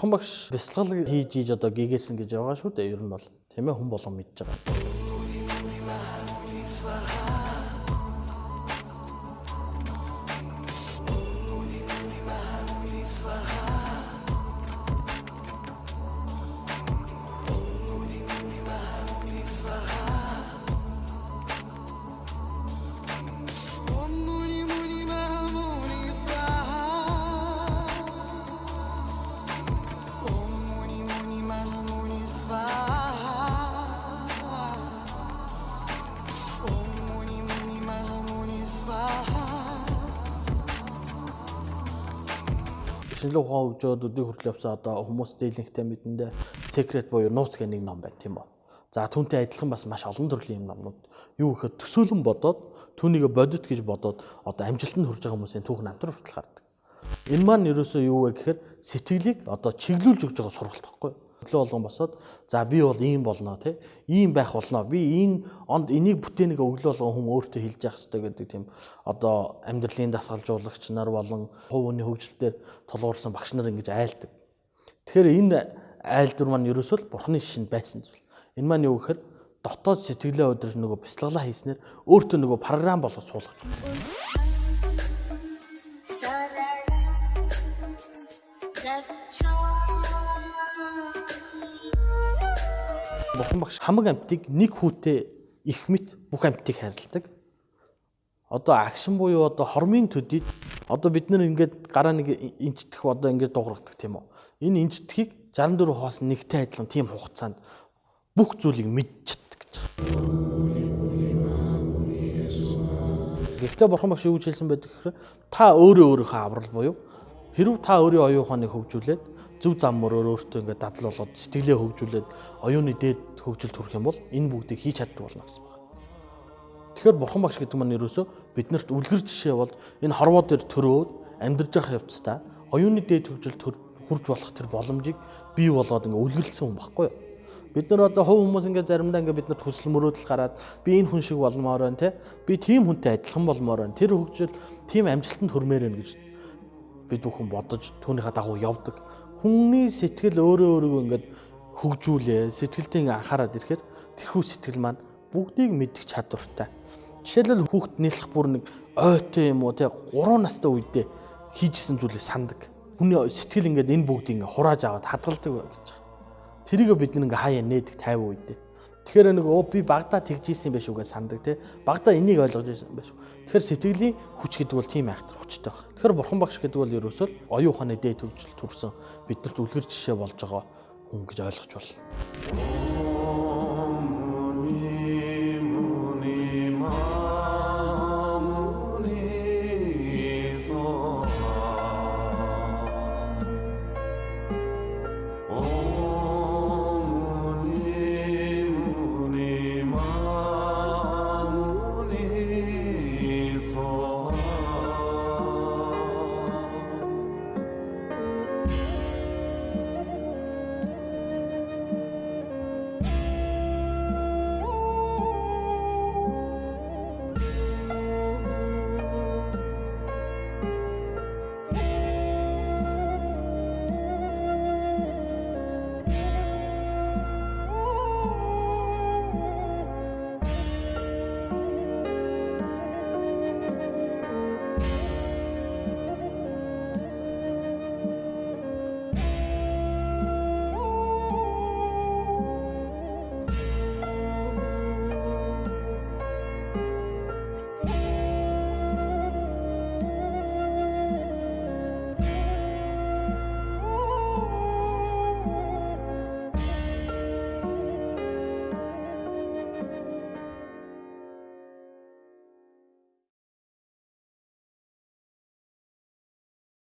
бурхан багш бясалгал хийж одоо гээгээсэн гэж байгаа шүү дээ. Ер нь бол тийм ээ, хүн болгон мэдж байгаа. Шинжлэх ухаан хөгжөөд өдөө хүртэл явсан одоо хүмүүс дийлэнхтэй мэдэндээ Secret буюу нууц гэх нэг ном байна тийм үү. За түүнтэй адилхан бас маш олон төрлийн номнууд юу гэхээр төсөөлөн бодоод түүнийг бодит гэж бодоод одоо амжилтанд хүрэж байгаа хүмүүсийн түүх намтар хүртэл гардаг. Энэ маань ерөөсөө юу вэ гэхээр сэтгэлийг одоо чиглүүлж өгж байгаа сургалт байхгүй юу? Төлөө болгон босоод за би бол ийм болно тий. Ийм байх болно. Би энэ онд энийг бүтээнийгээ өглөө болгон хүн өөртөө хэлж явах хэрэгтэй гэдэг тийм одоо амьдралын дасгалжуулагч нар болон хувь хүний хөгжилтөөр толгуурсан багш нар ингэж айлдаг. Тэгэхээр энэ айлдвар маань ерөөсөө бурхны шинд байсан зүйл. Энэ маань юу гэхээр дотоод сэтгэлээ өдрөж нөгөө бяцлаглаа хийснээр өөртөө нөгөө програм болгож суулгаж. Бурхан багш хамаг амьтыг нэг хүүтэй их мэт бүх амьтыг хайрладаг. Одоо агшин буюу одоо хормын төдийд одоо бид нар ингээд гараа нэг инжтгэх одоо ингээд дуургадаг тийм үү. Энэ инжтгэхийг 64 хаваас нэгтэй адилхан тийм хугацаанд бүх зүйлийг мэдж чаддаг гэж байна. Гэхдээ бурхан багш юу гэж хэлсэн байдаг гэхээр та өөрийнхөө аврал буюу хэрв та өөрийн оюун ухааныг хөгжүүлээд зөв зам мөрөөр өөртөө ингээд дадал болгоод сэтгэлээ хөгжүүлээд оюуны дээд хөгжилд хүрэх юм бол энэ бүгдийг хийж чаддаг болно гэсэн байна. Тэгэхээр бурхан багш гэдэг маань ерөөсөө биднэрт үлгэр жишээ бол энэ хорвоо дээр төрөөд амьдарч явах явцдаа оюуны дээд хөгжилд хүрж болох тэр боломжийг бий болгоод ингээд үлгэрлсэн хүн баггүй юу? Бид нар одоо хувь хүмүүс ингээд заримдаа ингээд биднэрт хүсэл мөрөөдөл гараад би энэ хүн шиг болмоор байна те. Би тийм хүнтэй адилхан болмоор байна. Тэр хөгжил тийм амжилтанд хүрмээр байна гэж бид бүхэн бодож түүнийхээ дагуу явдаг. Хүний сэтгэл өөрийгөө ингээд хөгжүүлээ, сэтгэлдээ анхаарал ирэхээр тэрхүү сэтгэл маань бүгдийг мэдэх чадвартай. Жишээлбэл хүүхд нийлэх бүр нэг ойтой юм уу те 3 настай үедээ хийжсэн зүйлээ сандаг. Хүний сэтгэл ингээд энэ бүгдийг ингээд хурааж аваад хадгалдаг гэж байна. Тэрийг бид нэг хаяа нээдэг 50 үедээ. Тэгэхээр нэг би багадаа тэгжсэн юм байх шүү гэж сандаг те. Багадаа энийг ойлгож байсан юм байх шүү. Тэгэхээр сэтгэлийн хүч гэдэг бол тийм айхтар хүчтэй байна. Тэгэхээр бурхан багш гэдэг бол ерөөсөө оюун ухааны дээд хөгжилд хүрсэн биднэрт үлгэр жишээ болж байгаа хүн гэж ойлгож байна.